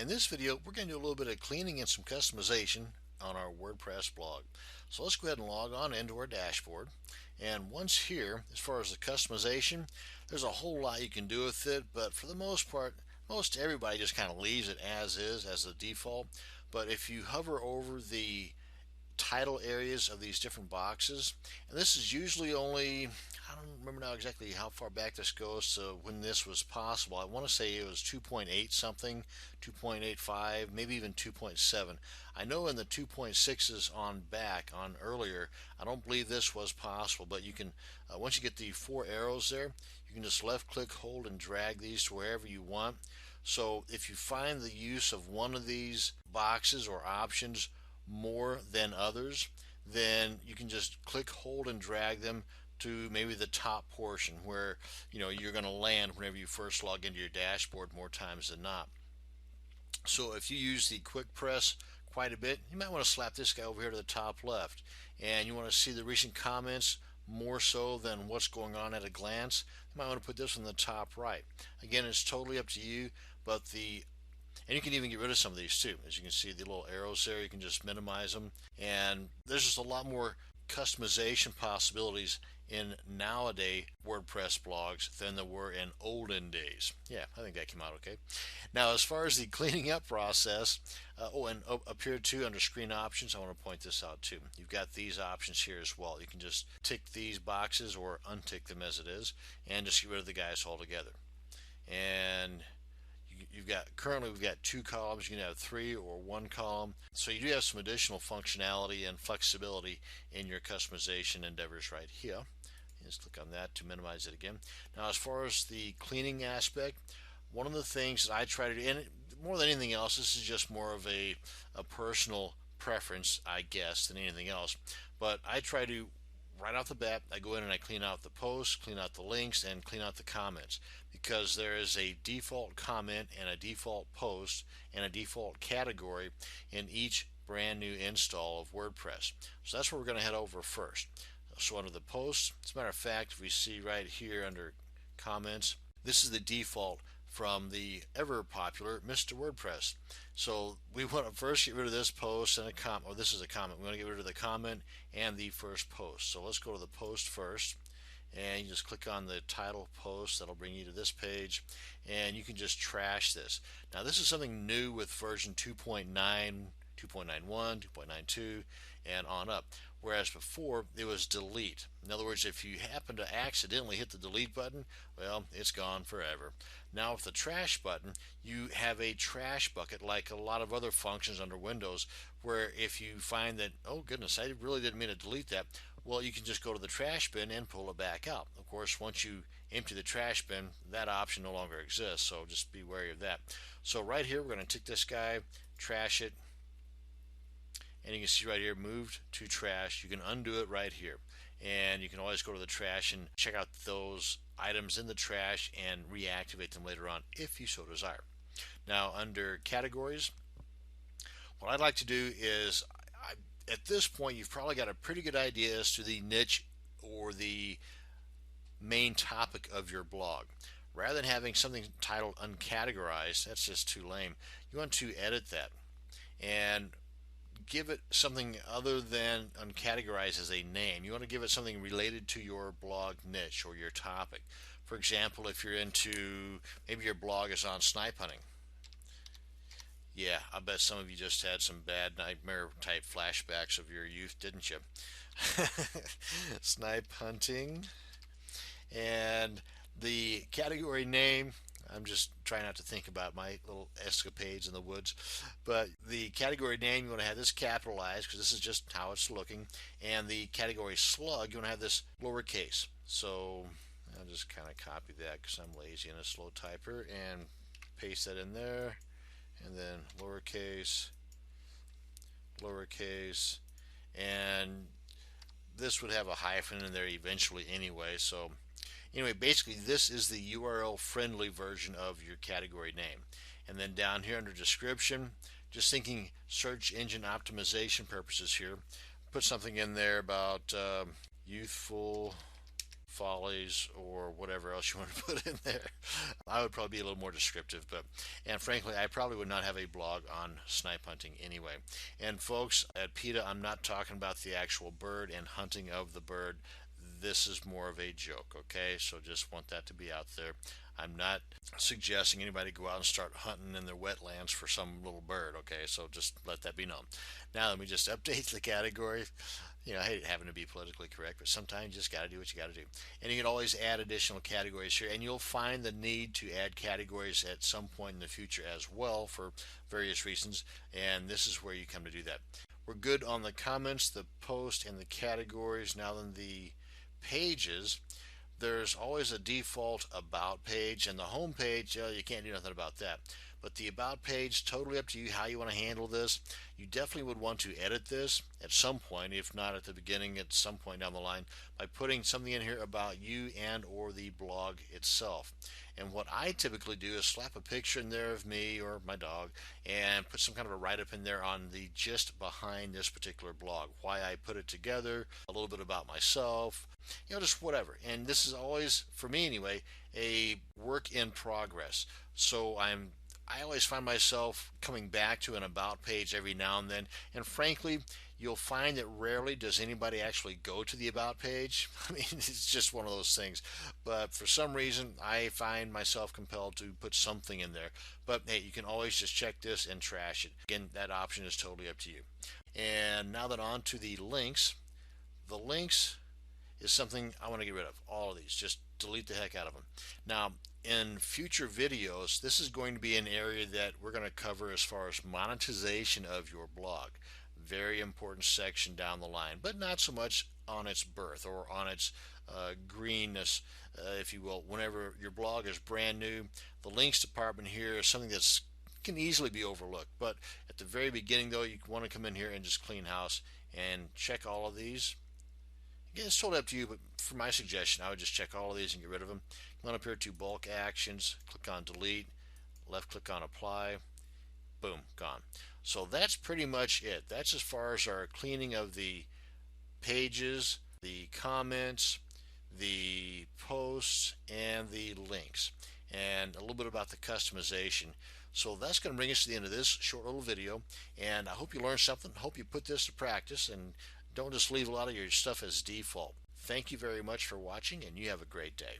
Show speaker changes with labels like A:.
A: In this video, we're going to do a little bit of cleaning and some customization on our WordPress blog. So let's go ahead and log on into our dashboard. And once here, as far as the customization, there's a whole lot you can do with it, but for the most part, most everybody just kind of leaves it as is, as the default. But if you hover over the title areas of these different boxes, and this is usually only, I don't remember now exactly how far back this goes to when this was possible. I want to say it was 2.8 something, 2.85, maybe even 2.7. I know in the 2.6s on back on earlier, I don't believe this was possible, but you can once you get the four arrows there, you can just left click, hold, and drag these to wherever you want. So if you find the use of one of these boxes or options more than others, then you can just click, hold, and drag them to maybe the top portion where you're going to land whenever you first log into your dashboard more times than not. So if you use the quick press quite a bit, you might want to slap this guy over here to the top left, and you want to see the recent comments more so than what's going on at a glance. You might want to put this on the top right. Again, it's totally up to you, but and you can even get rid of some of these too. As you can see, the little arrows there, you can just minimize them. And there's just a lot more customization possibilities in nowadays WordPress blogs than there were in olden days. Yeah, I think that came out okay. Now, as far as the cleaning up process, and up here too under screen options, I want to point this out too. You've got these options here as well. You can just tick these boxes or untick them as it is, and just get rid of the guys altogether. And we've got two columns. You can have three or one column, so you do have some additional functionality and flexibility in your customization endeavors right here. Just click on that to minimize it again. Now, as far as the cleaning aspect, one of the things that I try to do, and more than anything else, this is just more of a personal preference, I guess, than anything else, but I try to, right off the bat, I go in and I clean out the posts, clean out the links, and clean out the comments, because there is a default comment and a default post and a default category in each brand new install of WordPress. So that's where we're going to head over first. So under the posts, as a matter of fact, if we see right here under comments, this is the default from the ever popular Mr. WordPress. So we want to first get rid of this post and a comment, or this is a comment. We want to get rid of the comment and the first post. So let's go to the post first, and you just click on the title post. That'll bring you to this page, and you can just trash this. Now, this is something new with version 2.9, 2.91, 2.92, and on up. Whereas before it was delete. In other words, if you happen to accidentally hit the delete button, well, it's gone forever. Now with the trash button, you have a trash bucket like a lot of other functions under Windows, where if you find that, oh goodness, I really didn't mean to delete that, well, you can just go to the trash bin and pull it back out. Of course, once you empty the trash bin, that option no longer exists, so just be wary of that. So right here, we're going to take this guy, trash it, and you can see right here, moved to trash. You can undo it right here, and you can always go to the trash and check out those items in the trash and reactivate them later on if you so desire. Now, under categories, what I'd like to do is, at this point, you've probably got a pretty good idea as to the niche or the main topic of your blog. Rather than having something titled uncategorized, that's just too lame. You want to edit that and give it something other than uncategorized as a name. You want to give it something related to your blog niche or your topic. For example, if you're into, maybe your blog is on snipe hunting. Yeah, I bet some of you just had some bad nightmare type flashbacks of your youth, didn't you? Snipe hunting. And the category name, I'm just trying not to think about my little escapades in the woods. But the category name, you want to have this capitalized because this is just how it's looking. And the category slug, you want to have this lowercase. So I'll just kind of copy that because I'm lazy and a slow typer and paste that in there. And then lowercase, lowercase. And this would have a hyphen in there eventually anyway. So anyway, basically this is the URL friendly version of your category name. And then down here under description, just thinking search engine optimization purposes here, put something in there about youthful follies or whatever else you want to put in there. I would probably be a little more descriptive, but and frankly, I probably would not have a blog on snipe hunting anyway. And folks, at PETA, I'm not talking about the actual bird and hunting of the bird. This is more of a joke, okay? So just want that to be out there. I'm not suggesting anybody go out and start hunting in their wetlands for some little bird, okay? So just let that be known. Now let me just update the category. I hate having to be politically correct, but sometimes you just got to do what you got to do. And you can always add additional categories here, and you'll find the need to add categories at some point in the future as well for various reasons, and this is where you come to do that. We're good on the comments, the post, and the categories. Now then, the pages, there's always a default about page, and the home page, you can't do nothing about that. But the about page, totally up to you how you want to handle this. You definitely would want to edit this at some point, if not at the beginning, at some point down the line, by putting something in here about you and or the blog itself. And what I typically do is slap a picture in there of me or my dog and put some kind of a write-up in there on the gist behind this particular blog, why I put it together, a little bit about myself, just whatever. And this is always, for me anyway, a work in progress. So I always find myself coming back to an about page every now and then, and frankly, you'll find that rarely does anybody actually go to the about page. I mean, it's just one of those things. But for some reason, I find myself compelled to put something in there. But hey, you can always just check this and trash it. Again, that option is totally up to you. And now that on to the links. The links is something I want to get rid of. All of these, just delete the heck out of them. Now, in future videos, this is going to be an area that we're going to cover as far as monetization of your blog. Very important section down the line, but not so much on its birth or on its greenness, if you will. Whenever your blog is brand new, the links department here is something that's can easily be overlooked. But at the very beginning, though, you want to come in here and just clean house and check all of these. Again, it's totally up to you, but for my suggestion, I would just check all of these and get rid of them. Come on up here to bulk actions, click on delete, left click on apply, boom, gone. So that's pretty much it. That's as far as our cleaning of the pages, the comments, the posts, and the links, and a little bit about the customization. So that's going to bring us to the end of this short little video, and I hope you learned something. Hope you put this to practice and don't just leave a lot of your stuff as default. Thank you very much for watching, and you have a great day.